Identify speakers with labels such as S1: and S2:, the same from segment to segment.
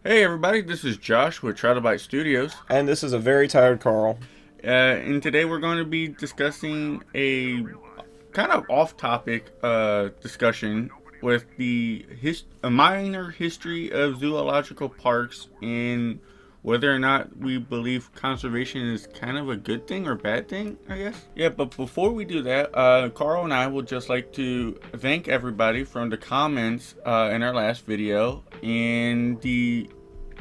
S1: Hey everybody, this is Josh with TriloBITE Studios.
S2: And this is a very tired Carl.
S1: And today we're going to be discussing a kind of off-topic discussion with a minor history of zoological parks and whether or not we believe conservation is kind of a good thing or bad thing, I guess. Yeah, but before we do that, Carl and I would just like to thank everybody from the comments in our last video and the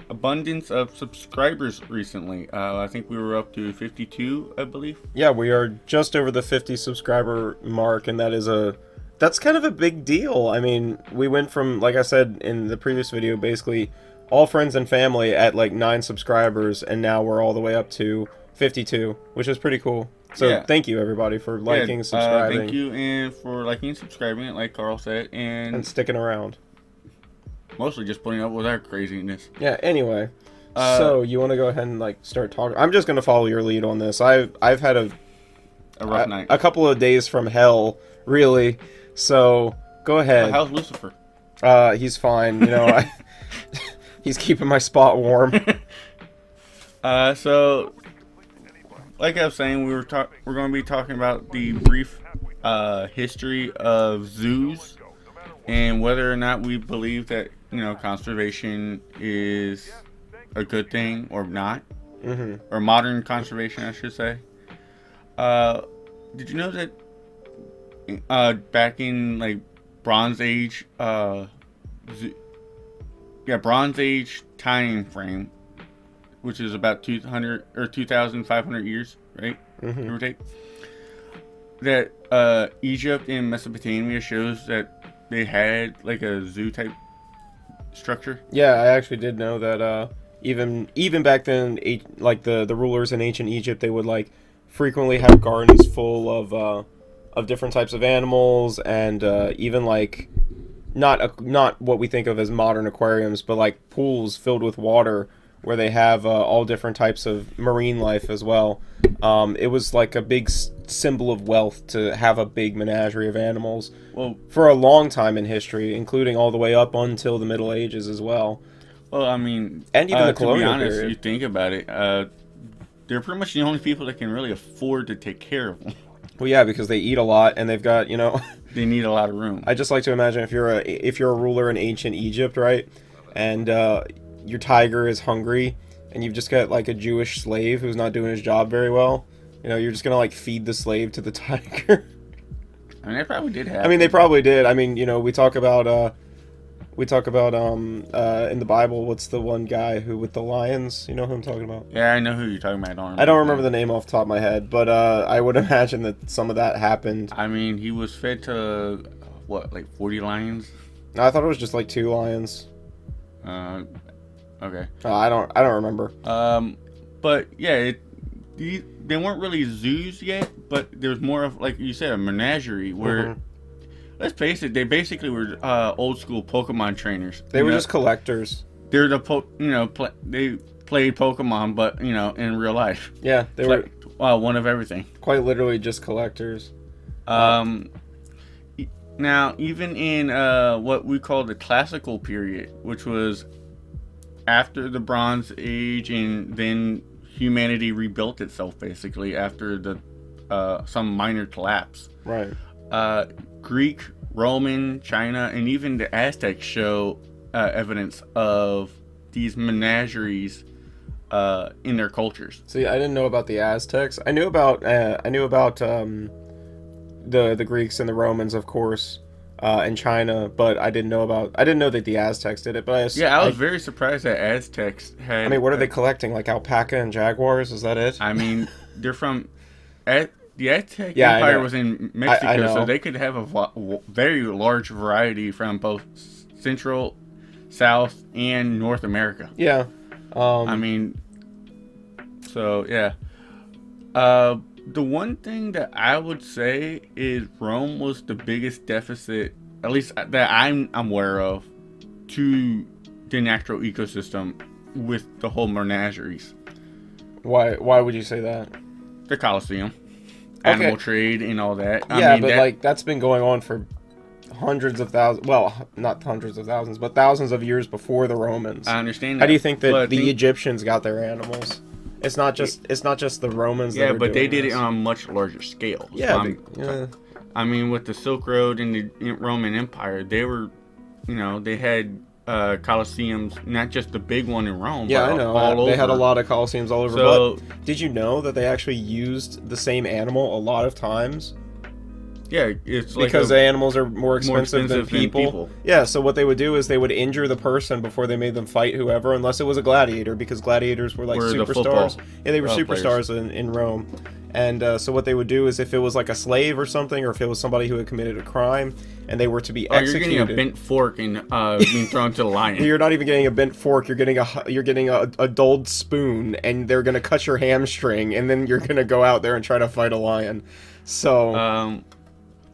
S1: abundance of subscribers recently. I think we were up to 52, I believe.
S2: Yeah, we are just over the 50 subscriber mark, and that's kind of a big deal. I mean, we went from, like I said in the previous video, basically all friends and family at like 9 subscribers, and now we're all the way up to 52, which is pretty cool. So yeah. Thank you everybody for liking, subscribing.
S1: Thank you and for liking and subscribing, like Carl said, and
S2: sticking around.
S1: Mostly just putting up with our craziness.
S2: Yeah, anyway. So you want to go ahead and like start talking? I'm just going to follow your lead on this. I've had a
S1: rough night.
S2: A couple of days from hell, really. So go ahead.
S1: How's Lucifer?
S2: He's fine. You know, he's keeping my spot warm.
S1: So like I was saying, we're going to be talking about the brief history of zoos and whether or not we believe that, you know, conservation is a good thing or not. Or modern conservation, I should say. Did you know that back in like Bronze Age, Bronze Age time frame, which is about 200 or 2,500 years, right? Give or take. That Egypt and Mesopotamia shows that they had like a zoo type structure.
S2: Yeah, I actually did know that. Even back then, like the rulers in ancient Egypt, they would like frequently have gardens full of different types of animals, and even like not what we think of as modern aquariums, but like pools filled with water where they have all different types of marine life as well. It was like a big symbol of wealth to have a big menagerie of animals.
S1: Well,
S2: for a long time in history, including all the way up until the Middle Ages as well.
S1: Well, I mean,
S2: and even the colonial
S1: period. To be honest,
S2: period.
S1: You think about it, they're pretty much the only people that can really afford to take care of them.
S2: Well, yeah, because they eat a lot and they've got, you know,
S1: they need a lot of room.
S2: I just like to imagine if you're a ruler in ancient Egypt, right, and your tiger is hungry, and you've just got like a Jewish slave who's not doing his job very well. You know, you're just gonna like feed the slave to the tiger.
S1: I mean, they probably did have.
S2: I mean, they probably did. I mean, you know, we talk about in the Bible, what's the one guy who with the lions? You know who I'm talking about?
S1: Yeah, I know who you're talking about.
S2: I don't remember the name off the top of my head, but I would imagine that some of that happened.
S1: I mean, he was fed to what, like 40 lions?
S2: No, I thought it was just like 2 lions.
S1: Okay.
S2: I don't remember.
S1: But yeah, they weren't really zoos yet, but there's more of, like you said, a menagerie where, let's face it, they basically were old school Pokemon trainers.
S2: They were just collectors.
S1: They're they played Pokemon, but you know, in real life.
S2: Yeah, they were
S1: one of everything.
S2: Quite literally just collectors.
S1: Now, even in what we call the classical period, which was after the Bronze Age, and then humanity rebuilt itself basically after the some minor collapse.
S2: Right.
S1: Greek, Roman, China, and even the Aztecs show evidence of these menageries in their cultures.
S2: See, I didn't know about the Aztecs. I knew about the Greeks and the Romans, of course, and China, but I didn't know that the Aztecs did it. But
S1: I was very surprised that Aztecs had.
S2: I mean, what are they collecting? Like alpaca and jaguars? Is that it?
S1: I mean, they're from. The Aztec Empire was in Mexico, so they could have a very large variety from both Central, South, and North America.
S2: Yeah.
S1: I mean, so yeah. The one thing that I would say is Rome was the biggest deficit, at least that I'm aware of, to the natural ecosystem with the whole menageries.
S2: Why would you say that?
S1: The Colosseum. Animal trade and all that.
S2: I mean, but like that's been going on for hundreds of thousands, well, not hundreds of thousands, but thousands of years before the Romans.
S1: I understand that.
S2: How do you think that
S1: But
S2: the Egyptians got their animals? It's not just the Romans.
S1: Yeah,
S2: that are
S1: but they
S2: doing
S1: did
S2: this.
S1: it on a much larger scale.
S2: Yeah,
S1: So I mean, with the Silk Road and the Roman Empire, they were, they had Colosseums, not just the big one in Rome.
S2: Yeah,
S1: but
S2: I know.
S1: All
S2: They
S1: over.
S2: had a lot of Colosseums all over.
S1: So,
S2: but did you know that they actually used the same animal a lot of times?
S1: Yeah, it's like
S2: Because the animals are more expensive than people. Yeah, so what they would do is they would injure the person before they made them fight whoever, unless it was a gladiator, because gladiators were like
S1: Were the
S2: superstars.
S1: football,
S2: Yeah, they were superstars
S1: players.
S2: in Rome. And so what they would do is if it was like a slave or something, or if it was somebody who had committed a crime, and they were to be executed.
S1: You're getting a bent fork and being thrown to the lion.
S2: You're not even getting a bent fork. You're getting a dulled spoon, and they're gonna cut your hamstring, and then you're gonna go out there and try to fight a lion. So.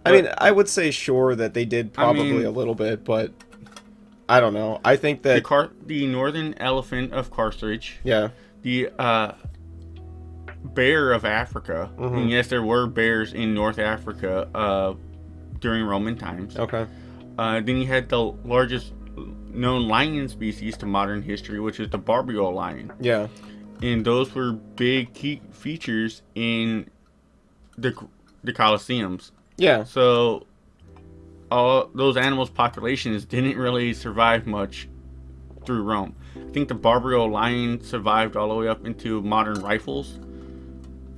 S2: I mean, I would say sure that they did probably a little bit, but I don't know. I think that
S1: the northern elephant of Carthage,
S2: yeah,
S1: the bear of Africa, and yes, there were bears in North Africa during Roman times.
S2: Okay.
S1: Then you had the largest known lion species to modern history, which is the Barbary lion.
S2: Yeah.
S1: And those were big key features in the Colosseums.
S2: Yeah.
S1: So, all those animals' populations didn't really survive much through Rome. I think the Barbary lion survived all the way up into modern rifles.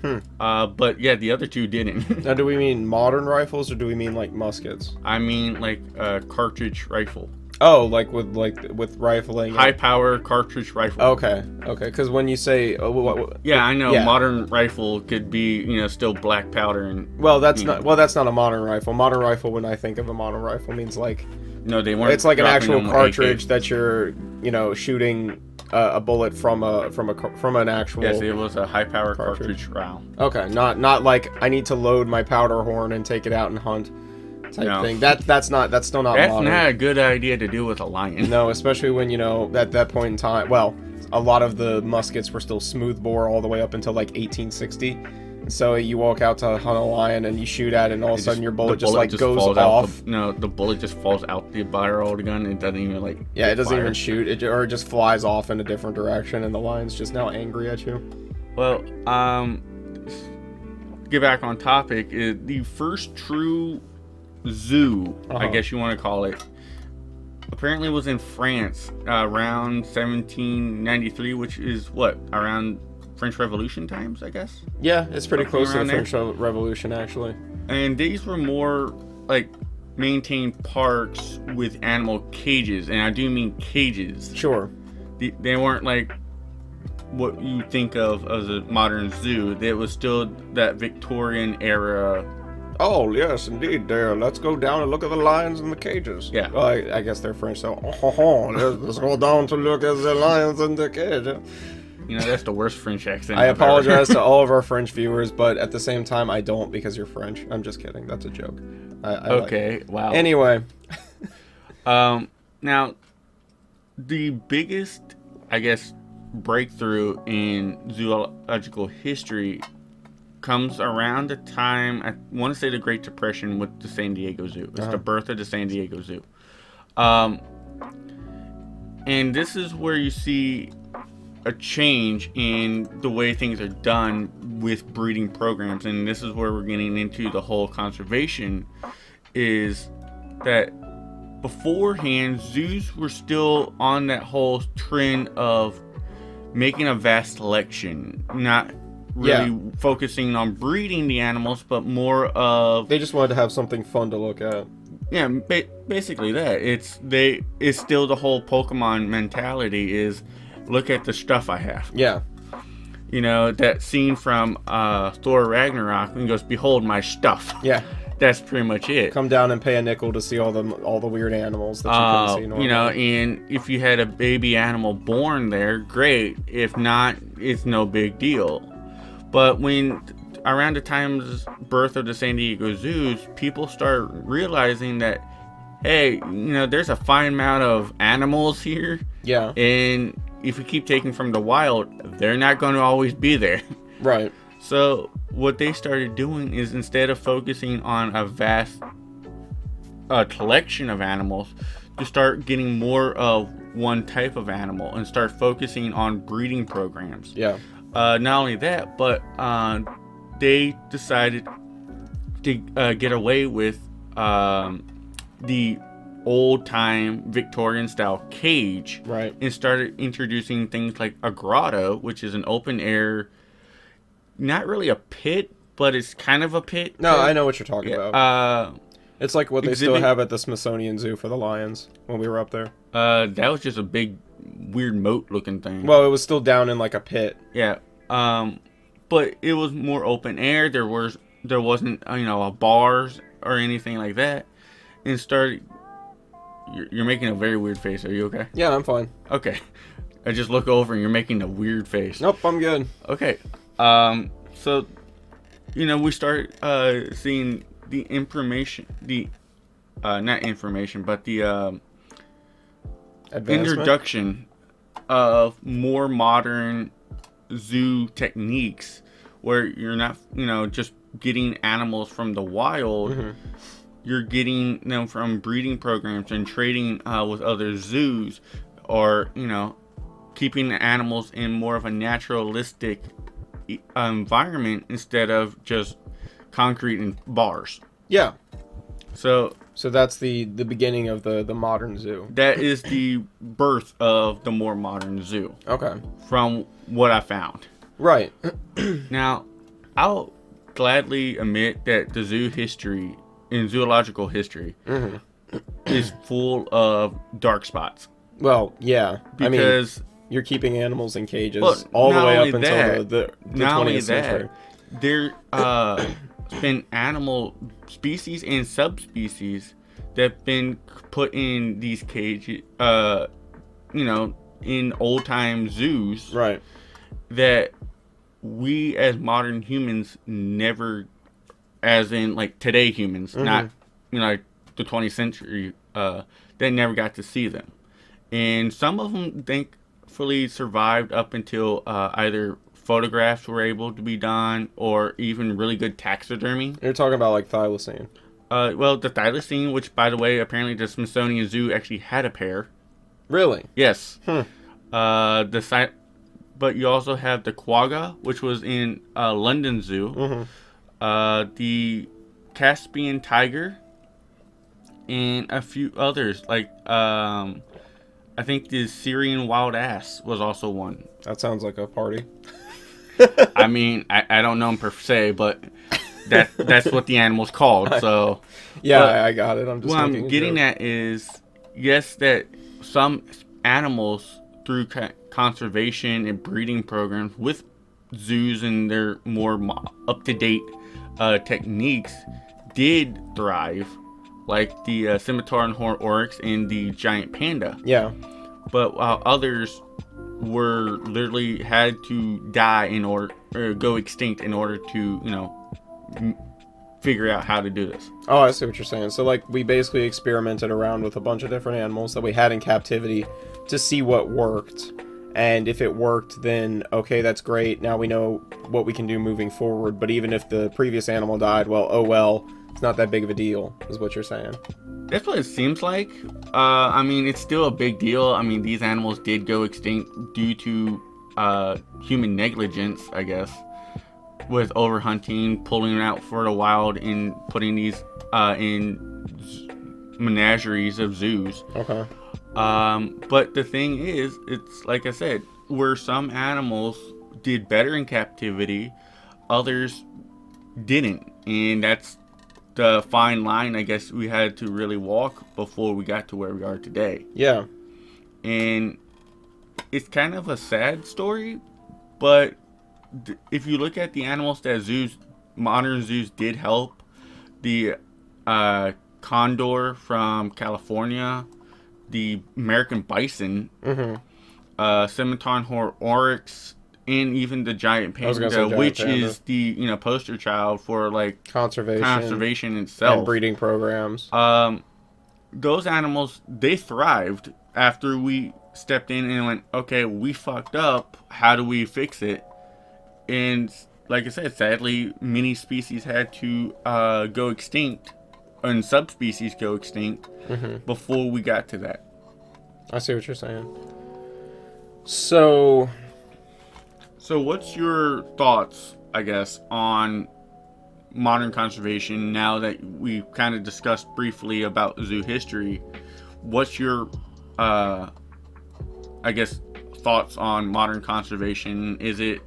S1: But yeah, the other two didn't.
S2: Now, do we mean modern rifles or do we mean like muskets?
S1: I mean, like a cartridge rifle.
S2: Oh, like with rifling.
S1: High power cartridge rifle.
S2: Okay. Because when you say,
S1: yeah, I know.
S2: Yeah.
S1: Modern rifle could be, still black powder and.
S2: That's not a modern rifle. Modern rifle, when I think of a modern rifle, means like.
S1: No, they weren't.
S2: It's like an actual
S1: them
S2: cartridge
S1: AK.
S2: that you're, shooting a bullet from an actual.
S1: Yes, it was a high power cartridge round.
S2: Okay, not like I need to load my powder horn and take it out and hunt type thing. That's still not
S1: That's
S2: modern.
S1: not a good idea to do with a lion.
S2: No, especially when at that point in time. Well, a lot of the muskets were still smoothbore all the way up until like 1860. So you walk out to hunt a lion and you shoot at it, and all of a sudden your bullet just goes off.
S1: The bullet just falls out the barrel of the gun. It doesn't even
S2: Yeah, it doesn't even shoot. It just flies off in a different direction, and the lion's just now angry at you.
S1: Well, get back on topic. The first true zoo, I guess you want to call it, apparently was in France around 1793, which is around French Revolution times, I guess.
S2: Yeah, it's pretty close to the
S1: there.
S2: French Revolution, actually. And
S1: these were more like maintained parks with animal cages, and I do mean cages.
S2: Sure.
S1: They weren't like what you think of as a modern zoo. It was still that Victorian era.
S2: Oh, yes, indeed. Let's go down and look at the lions in the cages.
S1: Yeah.
S2: Well, I guess they're French, so let's go down to look at the lions in the cage.
S1: That's the worst French accent.
S2: I apologize to all of our French viewers, but at the same time, I don't, because you're French. I'm just kidding. That's a joke.
S1: Okay, wow.
S2: Anyway.
S1: Now, the biggest, I guess, breakthrough in zoological history comes around the time, I want to say the Great Depression with the San Diego Zoo. It's the birth of the San Diego Zoo. And this is where you see a change in the way things are done with breeding programs, and this is where we're getting into the whole conservation, is that beforehand zoos were still on that whole trend of making a vast selection, not really focusing on breeding the animals, but more of
S2: they just wanted to have something fun to look at.
S1: Yeah, basically that. It's still the whole Pokemon mentality is, look at the stuff I have.
S2: Yeah.
S1: That scene from Thor Ragnarok, and he goes, "Behold my stuff."
S2: Yeah.
S1: That's pretty much it.
S2: Come down and pay a nickel to see all the weird animals that you couldn't see normally.
S1: And if you had a baby animal born there, great. If not, it's no big deal. But when around the time of the birth of the San Diego Zoos, people start realizing that, hey, there's a fine amount of animals here.
S2: Yeah.
S1: And if we keep taking from the wild, they're not going to always be there.
S2: Right.
S1: So what they started doing is, instead of focusing on a vast collection of animals to start getting more of one type of animal and start focusing on breeding programs.
S2: Yeah.
S1: Not only that, but they decided to get away with the old time Victorian style cage,
S2: Right.
S1: and started introducing things like a grotto, which is an open air, not really a pit, but it's kind of a pit.
S2: No, I know what you're talking about. It's like what they still have at the Smithsonian Zoo for the lions when we were up there.
S1: That was just a big, weird moat looking thing.
S2: Well, it was still down in like a pit.
S1: Yeah. But it was more open air. There wasn't a bars or anything like that. And started. You're making a very weird face. Are you okay?
S2: Yeah, I'm fine.
S1: Okay. I just look over and you're making a weird face.
S2: Nope, I'm good.
S1: Okay. So, we start seeing the information, not information, but the introduction of more modern zoo techniques where you're not, just getting animals from the wild. Mm-hmm. You're getting them from breeding programs and trading with other zoos, or, keeping the animals in more of a naturalistic environment instead of just concrete and bars.
S2: Yeah.
S1: So
S2: that's the beginning of the modern zoo.
S1: That is the birth of the more modern zoo.
S2: Okay.
S1: From what I found.
S2: Right.
S1: Now, I'll gladly admit that the zoo history, in zoological history, mm-hmm. is full of dark spots.
S2: Well, yeah.
S1: Because
S2: you're keeping animals in cages all the way up until the 20th century.
S1: There been animal species and subspecies that have been put in these cages, in old time zoos.
S2: Right.
S1: That we as modern humans never, as in like today humans, mm-hmm. not, the 20th century, they never got to see them. And some of them thankfully survived up until either photographs were able to be done, or even really good taxidermy.
S2: You're talking about like thylacine.
S1: Well, the thylacine, which by the way, apparently the Smithsonian Zoo actually had a pair.
S2: Really?
S1: Yes. But you also have the quagga, which was in London Zoo. Mm-hmm. The Caspian tiger, and a few others like I think the Syrian wild ass was also one.
S2: That sounds like a party.
S1: I mean, I don't know him per se, but that's what the animal's called. So
S2: yeah, I got it. I'm just
S1: what I'm getting at is, yes, that some animals through conservation and breeding programs with zoos and their more up-to-date techniques did thrive, like the scimitar and horned oryx and the giant panda.
S2: Yeah. But
S1: while others were literally had to die in order, or go extinct in order to, figure out how to do this.
S2: Oh, I see what you're saying. So, like, we basically experimented around with a bunch of different animals that we had in captivity to see what worked. And if it worked, then, okay, that's great. Now we know what we can do moving forward. But even if the previous animal died, well, oh well, it's not that big of a deal, is what you're saying.
S1: That's what it seems like. It's still a big deal. These animals did go extinct due to human negligence, I guess, with overhunting, pulling out for the wild, and putting these in menageries of zoos.
S2: Okay.
S1: But the thing is, it's like I said, where some animals did better in captivity, others didn't. And that's the fine line, I guess, we had to really walk before we got to where we are today.
S2: Yeah. And
S1: it's kind of a sad story, but if you look at the animals that modern zoos did help, the condor from California, the American bison, mm-hmm. Scimitar and horned oryx, and even the giant panda, which is the poster child for like conservation itself
S2: and breeding programs.
S1: Those animals, they thrived after we stepped in and went, okay, we fucked up. How do we fix it? And like I said, sadly, many species had to go extinct and subspecies go extinct before we got to that.
S2: I see what you're saying. So
S1: what's your thoughts, I guess, on modern conservation now that we kind of discussed briefly about zoo history? What's your, I guess, thoughts on modern conservation? Is it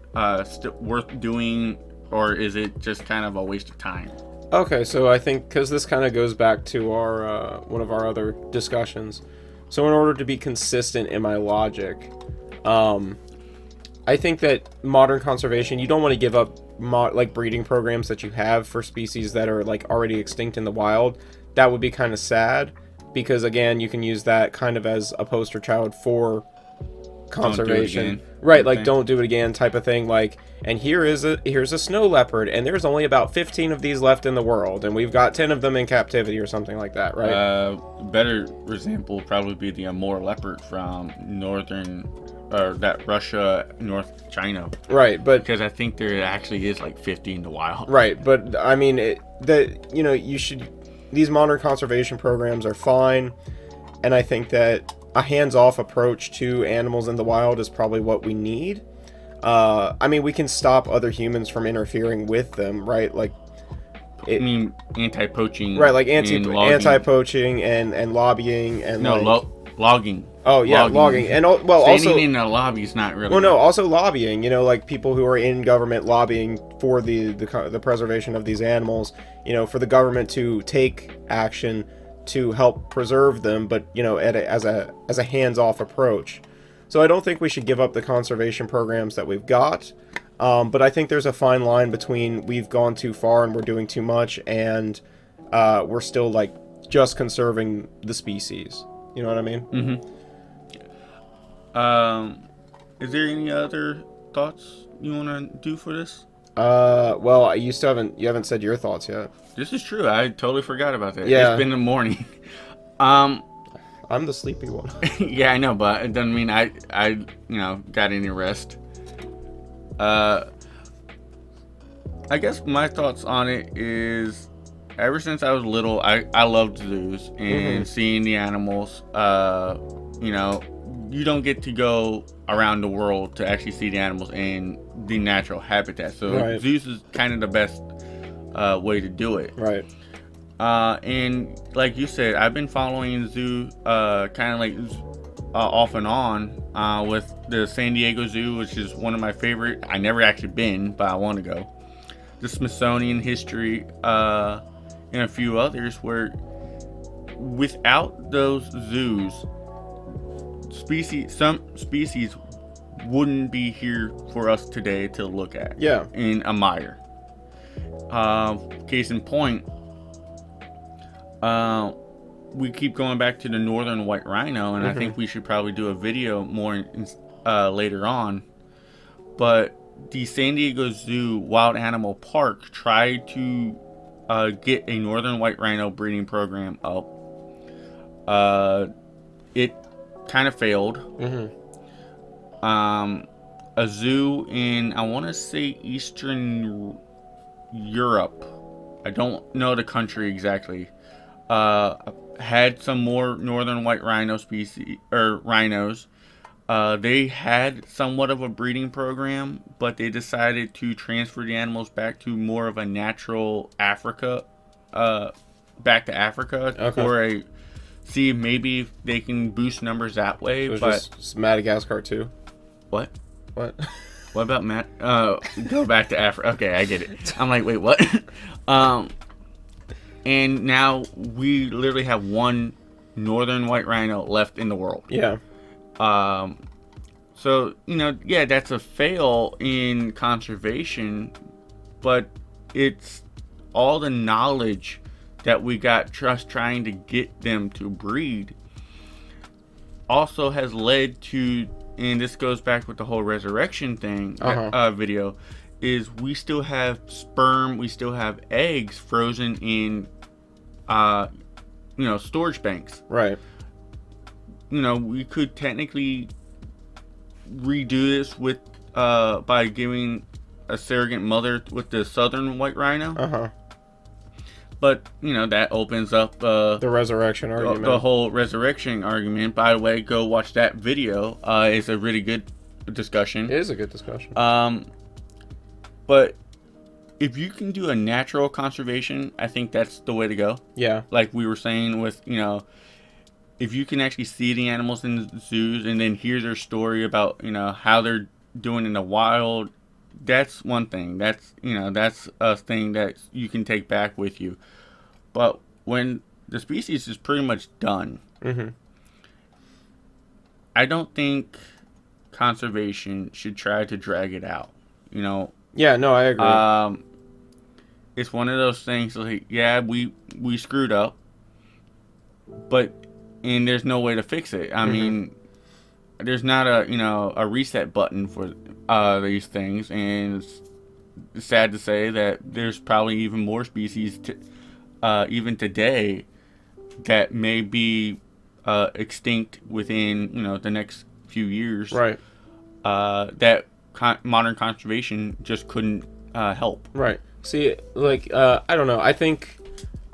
S1: worth doing, or is it just kind of a waste of time?
S2: Okay, so I think because this kind of goes back to our one of our other discussions. So in order to be consistent in my logic, I think that modern conservation, you don't want to give up like breeding programs that you have for species that are like already extinct in the wild. That would be kind of sad, because again, you can use that kind of as a poster child for conservation, right? Like, don't do it again type of thing. Like, and here's a snow leopard, and there's only about 15 of these left in the world, and we've got 10 of them in captivity or something like that, right?
S1: Better example would probably be the Amur leopard from that Russia, North China,
S2: right? But
S1: because I think there actually is like 50 in the wild,
S2: right? But I mean, these modern conservation programs are fine, and I think that a hands-off approach to animals in the wild is probably what we need. I mean, we can stop other humans from interfering with them, right? Like,
S1: I mean, anti-poaching,
S2: right? Like anti-poaching and lobbying and
S1: logging.
S2: Oh yeah, logging. And well,
S1: standing
S2: also
S1: in a lobby is not really.
S2: Well, no, also lobbying. You know, like people who are in government lobbying for the preservation of these animals. You know, for the government to take action to help preserve them, but as a hands-off approach. So I don't think we should give up the conservation programs that we've got, but I think there's a fine line between we've gone too far and we're doing too much, and we're still like just conserving the species. You know what I mean?
S1: Is there any other thoughts you want to do for this?
S2: Well, you haven't said your thoughts yet.
S1: This is true. I totally forgot about that.
S2: Yeah.
S1: It's been the morning.
S2: I'm the sleepy one.
S1: Yeah, I know, but it doesn't mean I got any rest. I guess my thoughts on it is, ever since I was little, I loved zoos and seeing the animals. You don't get to go around the world to actually see the animals in the natural habitat. So zoos is kind of the best way to do it.
S2: Right.
S1: And like you said, I've been following zoo kind of like off and on with the San Diego Zoo, which is one of my favorite. I never actually been, but I want to go. The Smithsonian History, and a few others, where without those zoos, some species wouldn't be here for us today to look at.
S2: Yeah.
S1: And admire. Case in point, we keep going back to the northern white rhino, and I think we should probably do a video more later on. But the San Diego Zoo Wild Animal Park tried to get a northern white rhino breeding program up. It kind of failed. A zoo in, I want to say, Eastern Europe, I don't know the country exactly, had some more northern white rhino species, or rhinos. They had somewhat of a breeding program, but they decided to transfer the animals back to more of a natural Africa, back to Africa, for see if maybe they can boost numbers that way.
S2: So
S1: but
S2: just Madagascar too.
S1: What?
S2: What
S1: about Matt? Go back to Africa. Okay, I get it. I'm like, wait, what? And now we literally have one northern white rhino left in the world.
S2: Yeah.
S1: So, that's a fail in conservation, but it's all the knowledge that we got just trying to get them to breed also has led to, and this goes back with the whole resurrection thing video, is we still have sperm, we still have eggs frozen in storage banks.
S2: Right.
S1: We could technically redo this with by giving a surrogate mother with the southern white rhino. But that opens up
S2: The resurrection argument.
S1: the whole resurrection argument. By the way, go watch that video. It's a really good discussion.
S2: It is a good discussion.
S1: But if you can do a natural conservation, I think that's the way to go.
S2: Yeah.
S1: Like we were saying with, if you can actually see the animals in the zoos and then hear their story about, how they're doing in the wild, that's one thing. That's a thing that you can take back with you. But when the species is pretty much done,
S2: Mm-hmm.
S1: I don't think conservation should try to drag it out.
S2: Yeah, no, I agree.
S1: It's one of those things like, yeah, we screwed up, and there's no way to fix it. I mean, there's not a reset button for these things, and it's sad to say that there's probably even more species even today that may be extinct within the next few years.
S2: Right.
S1: That modern conservation just couldn't help.
S2: Right. See, like, I don't know. I think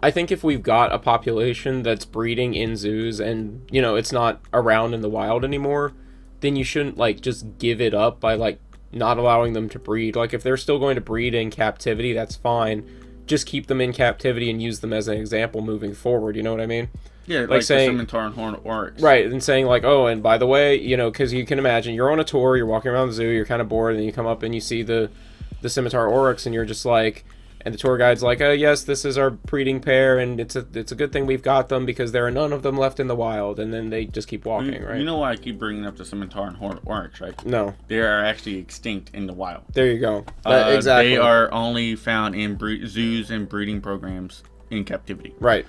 S2: if we've got a population that's breeding in zoos and, it's not around in the wild anymore, then you shouldn't, like, just give it up by, like, not allowing them to breed. Like, if they're still going to breed in captivity, that's fine. Just keep them in captivity and use them as an example moving forward. You know what I mean?
S1: Yeah, like saying, the scimitar and horned oryx.
S2: Right, and saying, like, oh, and by the way, because you can imagine, you're on a tour, you're walking around the zoo, you're kind of bored, and you come up and you see the scimitar oryx, and you're just like, and the tour guide's like, oh, yes, this is our breeding pair, and it's a good thing we've got them because there are none of them left in the wild, and then they just keep walking, right?
S1: You know why I keep bringing up the scimitar and horned oryx, right?
S2: No.
S1: They are actually extinct in the wild.
S2: There you go. Exactly.
S1: They are only found in zoos and breeding programs in captivity.
S2: Right.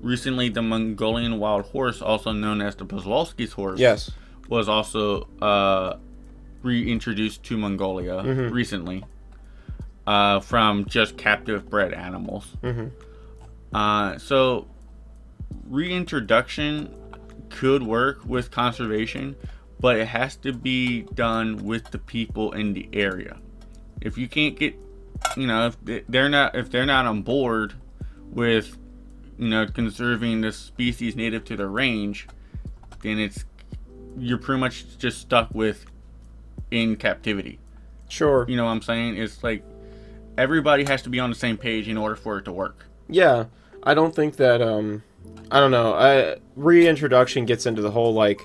S1: Recently, the Mongolian wild horse, also known as the Kozlowski's horse,
S2: yes,
S1: was also reintroduced to Mongolia recently from just captive bred animals. So reintroduction could work with conservation, but it has to be done with the people in the area. If you can't get, if they're not on board with conserving the species native to their range, then you're pretty much just stuck with in captivity.
S2: Sure.
S1: You know what I'm saying? It's like everybody has to be on the same page in order for it to work.
S2: Yeah, I don't think that I don't know. Reintroduction gets into the whole, like,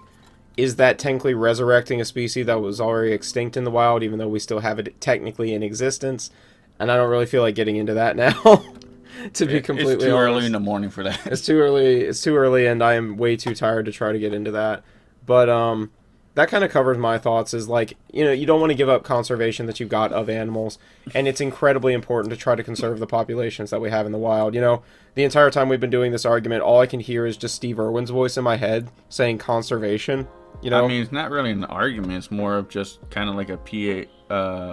S2: is that technically resurrecting a species that was already extinct in the wild, even though we still have it technically in existence? And I don't really feel like getting into that now. To be completely honest.
S1: It's too early in the morning for that.
S2: It's too early, and I am way too tired to try to get into that. But that kind of covers my thoughts. Is like, you don't want to give up conservation that you've got of animals, and it's incredibly important to try to conserve the populations that we have in the wild. The entire time we've been doing this argument, all I can hear is just Steve Irwin's voice in my head saying conservation.
S1: I mean, it's not really an argument. It's more of just kind of like a PA.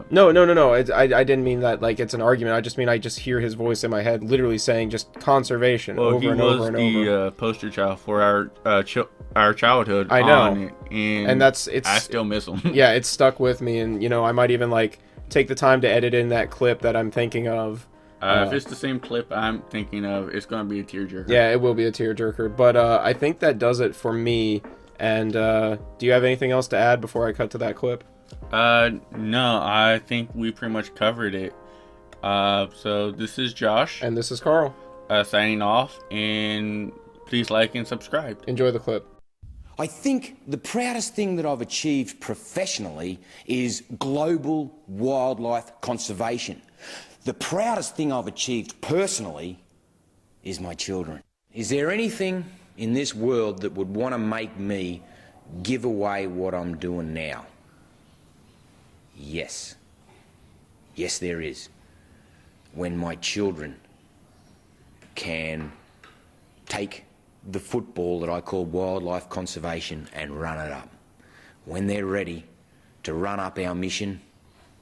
S2: No. I didn't mean that like it's an argument. I just mean I just hear his voice in my head literally saying just conservation over and over and over.
S1: He was the poster child for our childhood.
S2: I know. And I
S1: still miss him.
S2: Yeah, it's stuck with me, and I might even like take the time to edit in that clip that I'm thinking of.
S1: If it's the same clip I'm thinking of, it's going to be a tearjerker.
S2: Yeah, it will be a tearjerker. But I think that does it for me. And do you have anything else to add before I cut to that clip?
S1: No, I think we pretty much covered it. So this is Josh.
S2: And this is Carl.
S1: Signing off, and please like and subscribe.
S2: Enjoy the clip.
S3: I think the proudest thing that I've achieved professionally is global wildlife conservation. The proudest thing I've achieved personally is my children. Is there anything in this world that would want to make me give away what I'm doing now? Yes. Yes, there is. When my children can take the football that I call wildlife conservation and run it up. When they're ready to run up our mission,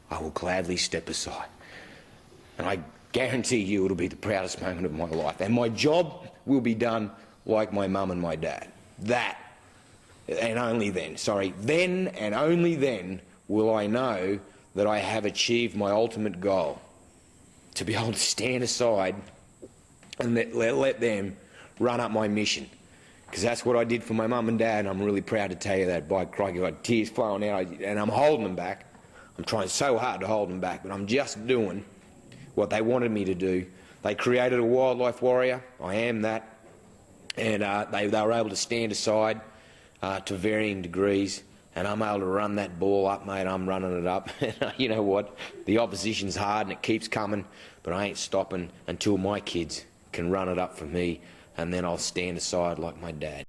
S3: I will gladly step aside. And I guarantee you it'll be the proudest moment of my life. And my job will be done like my mum and my dad. That, and only then, then and only then will I know that I have achieved my ultimate goal. To be able to stand aside and let them run up my mission. Because that's what I did for my mum and dad, and I'm really proud to tell you that. By crikey, I got tears flowing out, and I'm holding them back. I'm trying so hard to hold them back, but I'm just doing what they wanted me to do. They created a wildlife warrior. I am that. And they were able to stand aside to varying degrees, and I'm able to run that ball up, mate. I'm running it up. You know what? The opposition's hard and it keeps coming, but I ain't stopping until my kids can run it up for me, and then I'll stand aside like my dad.